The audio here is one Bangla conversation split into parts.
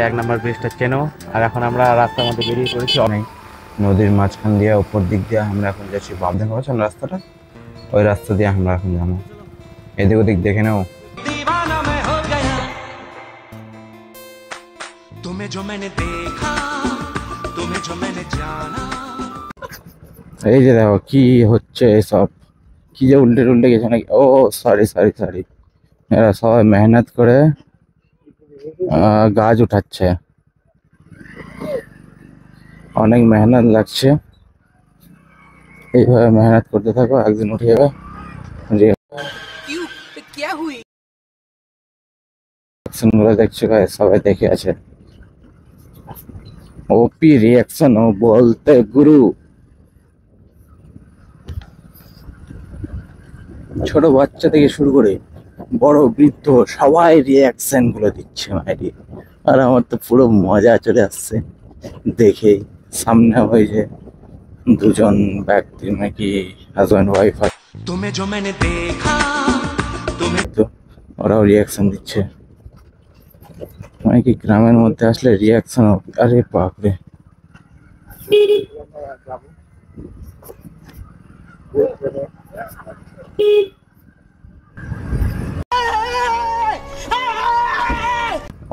এক নম্বর ব্রিজটা চেনো। আর এখন আমরা রাস্তার মধ্যে বেরিয়ে পড়েছি অনেক নদীর মাঝখান দিয়ে উপর দিক দিয়ে আমরা এখন যাচ্ছি। বাম দেখা পাচ্ছেন রাস্তাটা, ওই রাস্তা দিয়ে আমরা এখন যাবো। এদিক ওদিক দেখে নাও। এই যে দেখো কি হচ্ছে সব, কি যে উল্টে উল্টে গেছে নাকি। ও সরি সরি সরি, এরা সবাই মেহনত করে গাছ উঠাচ্ছে, অনেক মেহনত লাগছে। এইভাবে মেহনত করতে থাকো, একদিন উঠে যাবে। রিয়াকশনগুলো দেখছো গাইস, সবাই দেখে আছে। ওপি রিয়াকশন ও বলতে গুরু। ছোট বাচ্চা থেকে শুরু করে বড় বৃদ্ধ সবাই রিয়াকশন গুলো দিচ্ছে মাইরি। আর আমার তো পুরো মজা চলে আসছে দেখে। সামনে ওই যে দুজন ব্যক্তি নাকি হাজব্যান্ড ওয়াইফ, তুমি जो मैंने देखा তুমি তো ওরাও রিয়াকশন দিচ্ছে। মানে কি গ্রামের মধ্যে আসলে রিয়াকশন, আরে বাপরে।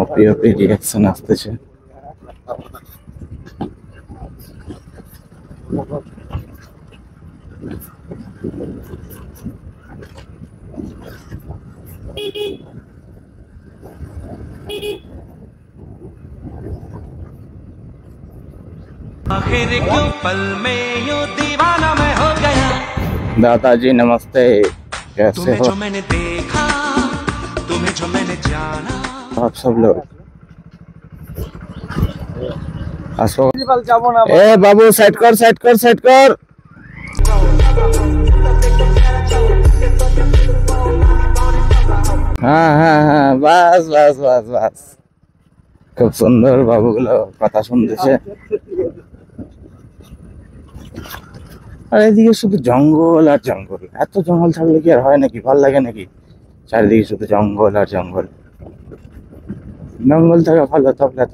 অপি অপি রিয়াকশন আসতেছে। आखिर क्यों पल में यूं दीवाना मैं हो गया। दादाजी नमस्ते, कैसे हो? जो मैंने देखा, तुम्हें जो मैंने जाना। आप सब लोग ए बाबू साइड कर साइड कर साइड कर। हाँ हाँ हाँ, বাস বাস বাস বাস। খুব সুন্দর বাবুগুলো কথা শুনতেছে। আর এদিকে শুধু জঙ্গল আর জঙ্গল। এত জঙ্গল থাকলে কি আর হয় নাকি, ভাল লাগে নাকি? চারিদিকে শুধু জঙ্গল আর জঙ্গল। জঙ্গল থাকা ভালো, তাহলে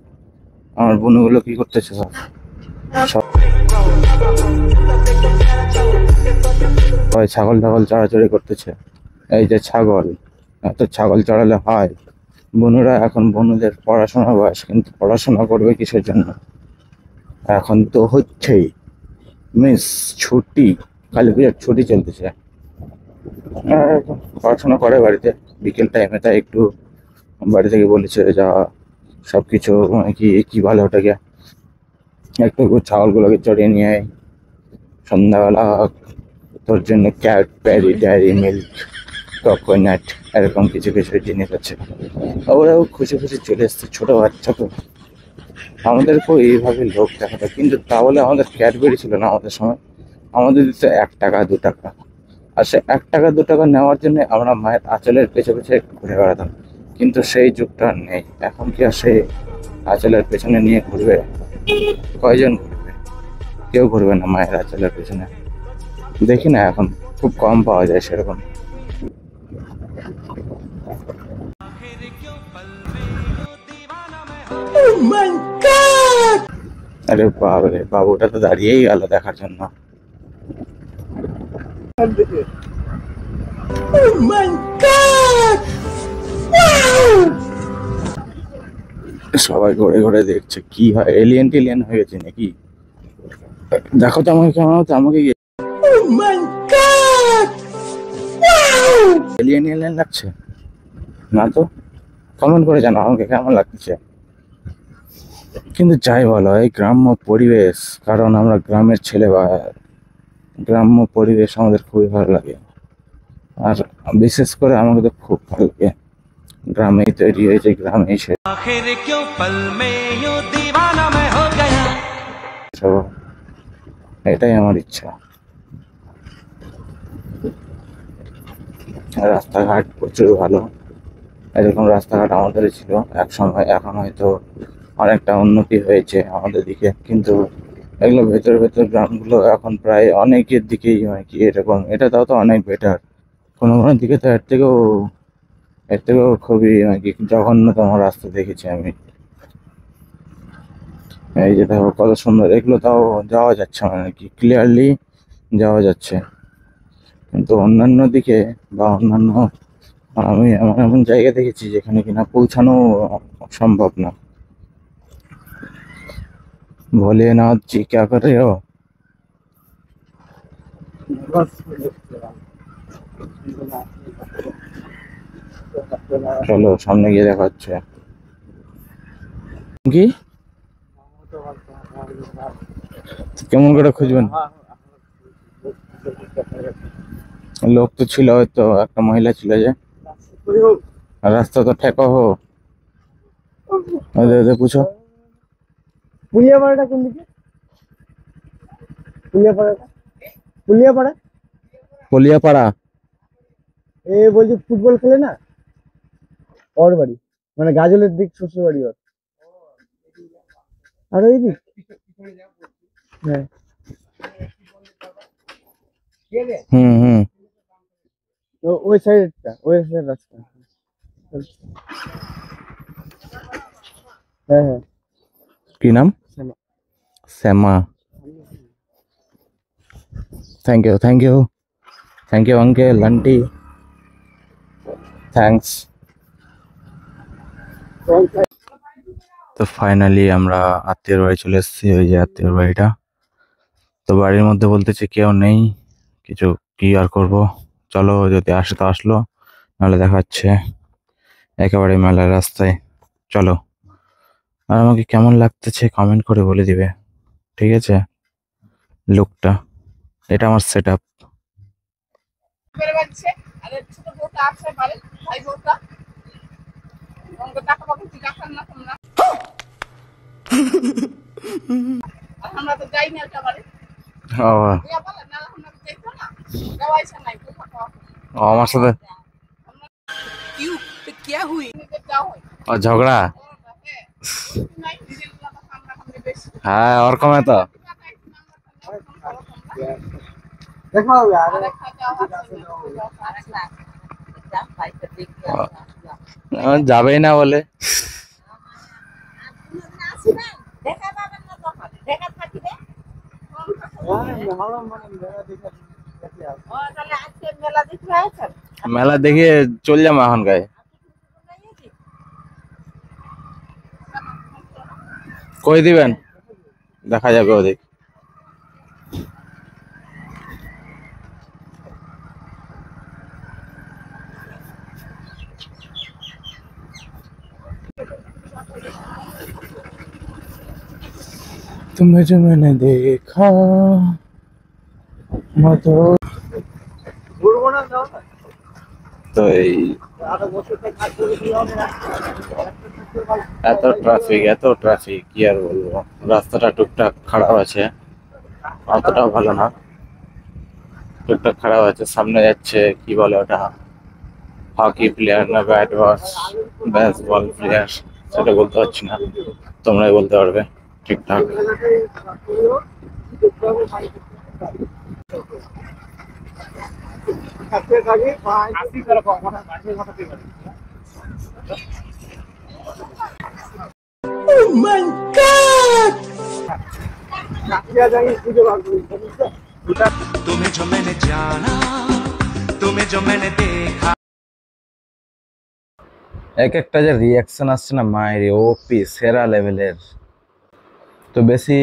আমার বনুগুলো কি করতেছে সব সবাই ছাগল টাগল চড়াচড়ি করতেছে। এই যে ছাগল, এত ছাগল চড়ালে হয়? বনুরা এখন, বনুদের পড়াশোনার বয়স, কিন্তু পড়াশোনা করবে কিসের জন্য? এখন তো হচ্ছেই মিস ছুটি, কালী পুজোর ছুটি চলতেছে। পড়াশোনা করে বাড়িতে বিকেল টাইমে, তাই একটু বাড়ি থেকে বলেছে যা সব কিছু কি কি ভালো ওটাকে একটু ছাগলগুলোকে চড়িয়ে নিয়ে আয়। সন্ধ্যাবেলা তোর জন্য ক্যাডবেরি, ডেয়ারি মিল্ক, কোকোনাট, এরকম কিছু কিছু জিনিস আছে। ওরাও খুশি খুশি চলে এসছে, ছোট বাচ্চা তো। আমাদেরকেও এইভাবে লোক দেখাতো, কিন্তু তাহলে আমাদের ক্যাডবেরি ছিল না আমাদের সময়। আমাদের দিত 1 টাকা 2 টাকা। আর সে 1 টাকা 2 টাকা নেওয়ার জন্য আমরা মায়ের আঁচলের পেছে পেছে ঘুরে বেড়াতাম। কিন্তু সেই যুগটা আর নেই। এখন কি আর সেই আঁচলের পেছনে নিয়ে ঘুরবে? কয়জন ঘুরবে? কেউ ঘুরবে না মায়ের আঁচলের পেছনে। দেখি না, এখন খুব কম পাওয়া যায় সেরকম। আরে বাবরে, বাবুটা তো দাঁড়িয়েই গেল দেখার জন্য। সবাই ঘুরে ঘুরে দেখছে কি হয়, এলিয়েন টেলিয়েন হয়ে গেছে নাকি? দেখো তো আমাকে কেমন হচ্ছে, আমাকে এলিয়েন এলিয়েন লাগছে না তো? কমেন্ট করে জানো আমাকে কেমন লাগছে। কিন্তু যাই বলো, এই গ্রাম্য পরিবেশ, কারণ আমরা গ্রামের ছেলে, বা গ্রাম্য পরিবেশ আমাদের খুবই ভালো লাগে। আর বিশেষ করে আমাকে তো খুব ভালো লাগে, গ্রামেই তৈরি হয়েছে, গ্রামেই এটাই আমার ইচ্ছা। রাস্তাঘাট প্রচুর ভালো। এরকম রাস্তাঘাট আমাদেরই ছিল এক সময়, এখন হয়তো অনেকটা উন্নতি হয়েছে আমাদের দিকে, কিন্তু এগুলো ভেতর ভেতর গ্রামগুলো এখন প্রায় অনেকের দিকেই হয় কি এরকম। এটা তাও তো অনেক বেটার, কোনো কোনো দিকে তো এর থেকেও খুবই কি জঘন্যতম রাস্তা দেখেছি আমি। এই যে দেখো কত সুন্দর, এগুলো তাও যাওয়া যাচ্ছে মানে কি ক্লিয়ারলি যাওয়া যাচ্ছে, কিন্তু অন্যান্য দিকে বা অন্যান্য আমি এমন এমন জায়গা দেখেছি যেখানে কিনা পৌঁছানো সম্ভব না। ভোলেনাথ জি ক্যা কর রহে হো? চলো সামনে গিয়ে দেখা হচ্ছে। কি কেমন করে খুঁজবেন? লোক তো ছিল, হয়তো একটা মহিলা ছিল যে, রাস্তা তো ঠেকা হো ওদের ওদের পুছো। পুলিয়াপাড়াটা কোন দিকে? পুলিয়াপাড়াটা পুলিয়াপাড়া কলিয়াপাড়া। এ বলছি ফুটবল খেলে না, ওর বাড়ি মানে গাজলের দিক শ্বশুর বাড়ি ওর। আর ওই দিক, হ্যাঁ হুম হুম। ওই সাইডটা, ওই সাইড রাস্তা। হ্যাঁ হ্যাঁ কি নাম? Shyama. Thank you thank you thank you uncle aunty, thanks. তো ফাইনালি আমরা আত্মীয়র বাড়ি চলে এসেছি, ওই যে আত্মীয়র বাড়িটা। তো বাড়ির মধ্যে বলতেছে কেউ নেই, কিছু কি আর করব, চলো যদি আসে তো আসলো, নাহলে দেখা যাচ্ছে একেবারে মেলার রাস্তায়। চলো, আর আমাকে কেমন লাগতেছে কমেন্ট করে বলে দিবে, ঠিক আছে? লুকটা, এটা আমার সেট আপ। করে বাজছে আর এর ছোট বউটা আছে বাড়ি ভাই বউটা তোমাকে টাকা পাবো কি টাকা না তোমরা আর আমরা তো যাই না ওটা বাড়ি দিয়া বলে না আমরা তো যাইতো না যাওয়াইছে নাই তো টাকা আমার সাথে क्यों तो क्या हुई নিজে যাও হয় ঝগড়া। নাই নিজের টাকা আমরা আমরা বেশি হ্যাঁ ওরকম তো দেখা হবে। আর আরেকটা যাওয়া আরেকটা যা পাইতে দেখতে যাবেই না বলে। দেখা পাবেন না তখন দেখা থাকিবে ও তাহলে আজকে মেলা দেখতে আছেন মেলা দেখে চল যাবো এখন গায়ে, কই দিবেন দেখা যাবে ওদিক। तुम्हें जो मैंने देखा मधु। ঘুরবো না যাও না, তো এই আরো বছর থেকে কাজ করে দিয়ে হবে না। এত ট্রাফিক কি আর বলবো, রাস্তাটা টুকটাক খারাপ আছে, অতটাও ভালো না, টুকটাক খারাপ আছে। সামনে যাচ্ছে কি বলে ওটা, হকি প্লেয়ার না ব্যাট বল প্লেয়ার, সেটা বলতে পারছি না, তোমরাই বলতে পারবে ঠিকঠাক। तुम्हें जो मैंने जाना, तुम्हें जो मैंने देखा। এক একটা যে রিয়াকশন আসছে না মায়ের, ওপি সেরা লেভেলের। তো বেশি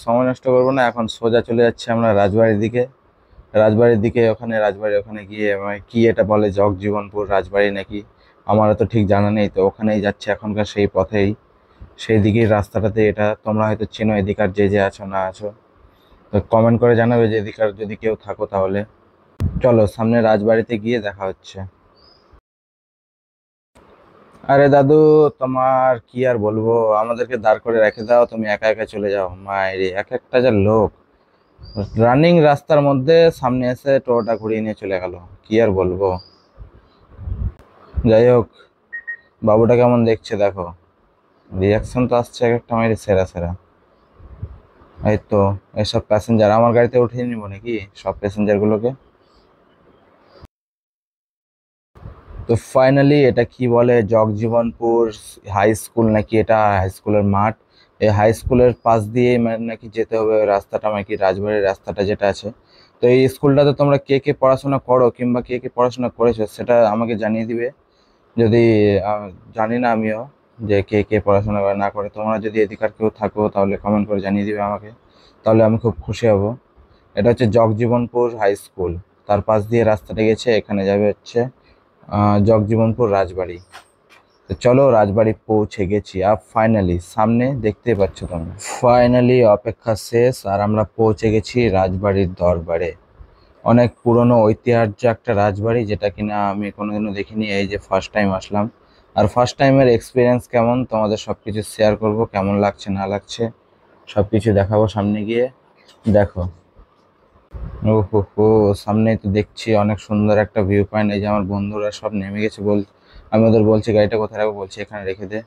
সময় নষ্ট করবো না, এখন সোজা চলে যাচ্ছে আমরা রাজবাড়ির দিকে। রাজবাড়ির ওখানে গিয়ে মানে কি এটা বলে জগজীবনপুর রাজবাড়ি নাকি, আমারও তো ঠিক জানা নেই। তো ওখানেই যাচ্ছে এখনকার, সেই পথেই, সেই দিকের রাস্তাটাতে। এটা তোমরা হয়তো চেনো, এদিকার যে যে আছো না আছো, তো কমেন্ট করে জানাবে যে এদিকার যদি কেউ থাকো তাহলে। চলো সামনে রাজবাড়িতে গিয়ে দেখা হচ্ছে। আরে দাদু, তোমার কি আর বলবো, আমাদেরকে দাঁড় করে রেখে দাও, তুমি একা একা চলে যাও। মায়েরে এক একটা যা লোক, রানিং রাস্তার মধ্যে সামনে এসে টোটোটা ঘুরিয়ে নিয়ে চলে গেল, কি আর বলবো। যাই হোক, বাবুটা কেমন দেখছে দেখো, রিয়াকশন তো আসছে এক একটা মায়ের সেরা সেরা। এই তো এসব প্যাসেঞ্জার আমার গাড়িতে উঠিয়ে নিবো নাকি সব প্যাসেঞ্জার গুলোকে। তো ফাইনালি এটা কি বলে জগজীবনপুর হাই স্কুল নাকি, এটা হাই স্কুলের মাঠ। এই হাই স্কুলের পাশ দিয়ে নাকি যেতে হবে, ওই রাস্তাটা নাকি রাজবাড়ির রাস্তাটা যেটা আছে। তো এই স্কুলটাতে তোমরা কে কে পড়াশোনা করো কিংবা কে কে পড়াশোনা করেছো সেটা আমাকে জানিয়ে দিবে। যদি জানি না আমিও যে কে কে পড়াশোনা করে না করে, তোমরা যদি এদিকার কেউ থাকো তাহলে কমেন্ট করে জানিয়ে দিবে আমাকে, তাহলে আমি খুব খুশি হব। এটা হচ্ছে জগজীবনপুর হাই স্কুল, তার পাশ দিয়ে রাস্তাটা গেছে, এখানে যাবে হচ্ছে জগজীবনপুর রাজবাড়ি। তো চলো রাজবাড়ি পৌঁছে গেছি আর ফাইনালি সামনে দেখতে পাচ্ছ তোমরা, ফাইনালি অপেক্ষা শেষ আর আমরা পৌঁছে গেছি রাজবাড়ির দরবারে। অনেক পুরনো ঐতিহ্য একটা রাজবাড়ি, যেটা কিনা আমি কোনোদিনও দেখিনি, এই যে ফার্স্ট টাইম আসলাম। আর ফার্স্ট টাইমের এক্সপিরিয়েন্স কেমন তোমাদের সবকিছু শেয়ার করব, কেমন লাগছে না লাগছে সবকিছু দেখাবো সামনে গিয়ে। দেখো ওহো, সামনেই তো দেখছি অনেক সুন্দর একটা ভিউ পয়েন্ট। এই যে আমার বন্ধুরা সব নেমে গেছে, আমি ওদের বলছি গাড়িটা কোথায় রাখবো, বলছি এখানে রেখে দে।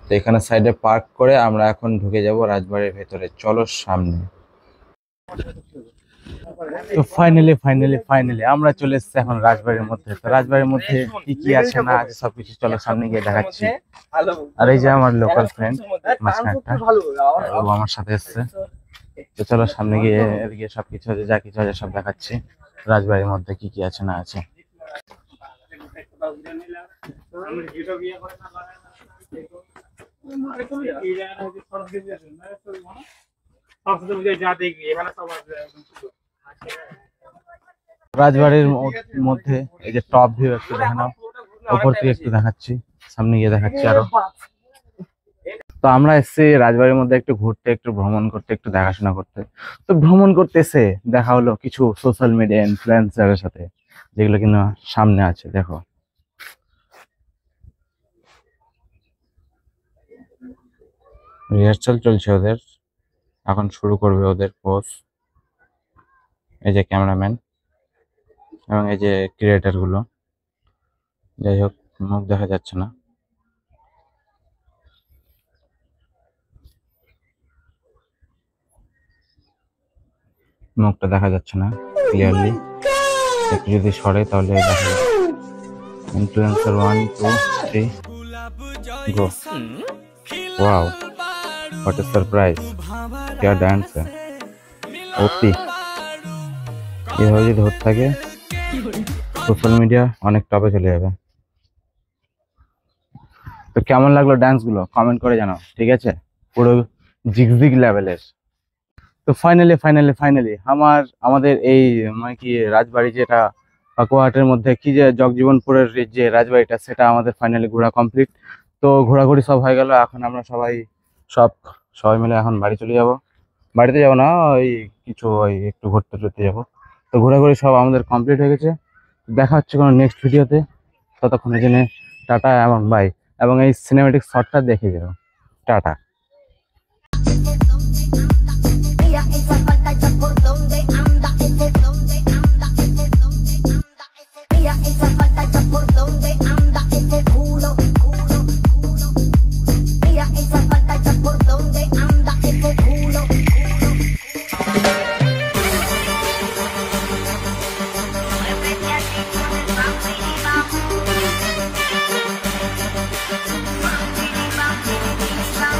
তো এখানে সাইডে পার্ক করে আমরা এখন ঢুকে যাব রাজবাড়ির ভেতরে, চলো সামনে। তো ফাইনালি আমরা চলে এসেছি এখন রাজবাড়ির মধ্যে। তো রাজবাড়ির মধ্যে কি কি আছে না আছে সবকিছু চলো সামনে গিয়ে দেখাচ্ছি। আর এই যে আমার লোকাল ফ্রেন্ড মাঝখানটা, ও আমার সাথে এসছে। তো চলো সামনে গিয়ে এদিকে সবকিছু আছে, যা কিছু আছে সব দেখাচ্ছি রাজবাড়ির মধ্যে কি কি আছে না আছে। রাজবাড়ির মধ্যে এই যে টপ ভিউ একটু দেখে নাও, উপর থেকে একটু দেখাচ্ছি, সামনে গিয়ে দেখাচ্ছি আরো। তো আমরা এসেছি রাজবাড়ির মধ্যে একটু ঘুরতে, একটু ভ্রমণ করতে, একটু দেখাশোনা করতে। তো ভ্রমণ করতে এসে দেখা হলো কিছু সোশ্যাল মিডিয়া ইনফ্লুয়েন্সারের সাথে, যেগুলো কিনা সামনে আছে। দেখো রিহার্সাল চলছে ওদের, এখন শুরু করবে ওদের পোস্ট। এই যে ক্যামেরাম্যান এবং এই যে ক্রিয়েটার গুলো, যাই হোক মুখ দেখা যাচ্ছে না। মুখটা দেখা যাচ্ছে না ক্লিয়ারলি, একটু যদি সরে তাহলে দেখা যাবে। Influencer 1 2 3 go. Wow what a surprise, क्या डांस है ओपी। এভাবে যদি হতে থাকে সোশ্যাল মিডিয়া অনেক টপে চলে যাবে। তো কেমন লাগলো ডান্স গুলো কমেন্ট করে জানাও, ঠিক আছে? পুরো জিগজিগ লেভেলের। তো ফাইনালি আমাদের এই মানে কি রাজবাড়ি, যেটা পাকুয়াহাটের মধ্যে কি যে জগজীবনপুরের যে রাজবাড়িটা, সেটা আমাদের ফাইনালি ঘোরা কমপ্লিট। তো ঘোরাঘুরি সব হয়ে গেল, এখন আমরা সবাই মিলে এখন বাড়ি চলে যাব। বাড়িতে যাবো না, ওই কিছু ওই একটু ঘুরতে টুরতে যাবো। তো ঘোরাঘুরি সব আমাদের কমপ্লিট হয়ে গেছে। দেখা হচ্ছে কোনো নেক্সট ভিডিওতে, ততক্ষণের জন্য টাটা এবং বাই। এবং এই সিনেমেটিক শটটা দেখে যাও, tata. Mira esa falta ya por donde anda ese donde anda ese donde anda ese. Mira esa falta ya por donde anda ese culo culo culo. Mira esa falta ya por donde anda ese culo culo. Muévete así con el bambini bam. Bambini bambini bam.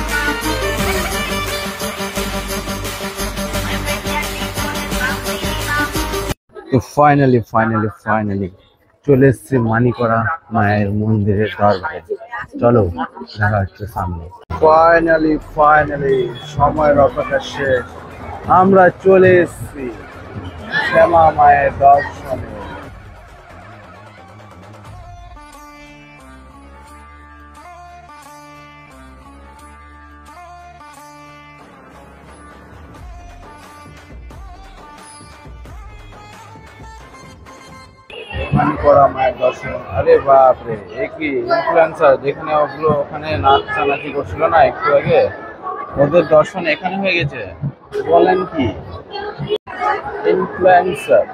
তো ফাইনালি চলে এসছি মানিকড়া মায়ের মন্দিরের দরবারে। চলো দেখা হচ্ছে সামনে। ফাইনালি সময়ের অপেক্ষা শেষ, আমরা চলে এসছি শ্যামা মায়ের দর্শনে। মানিকড়া মায়ের দর্শন, আরে বাপরে, এ কি ইনফ্লুয়েন্সার যেখানে ওগুলো ওখানে নাচানাচি করছিল না একটু আগে, ওদের দর্শন এখানে হয়ে গেছে, বলেন কি ইনফ্লুয়েন্সার।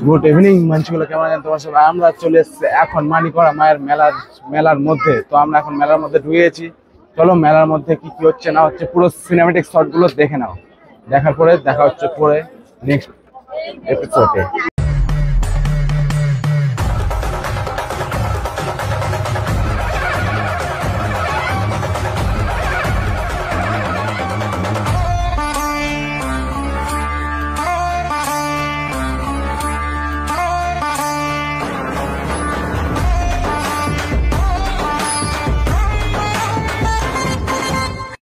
গুড ইভিনিং মানুষগুলো, কেমন আছেন তোমার সবাই? আমরা চলে এসেছি এখন মানিকড়া মায়ের মেলার মধ্যে। তো আমরা এখন মেলার মধ্যে ঢুকেছি। চলো মেলার মধ্যে কি কি হচ্ছে না হচ্ছে পুরো সিনেমেটিক শট গুলো দেখে নাও, দেখার পরে দেখা হচ্ছে পরে নেক্সট এপিসোডে।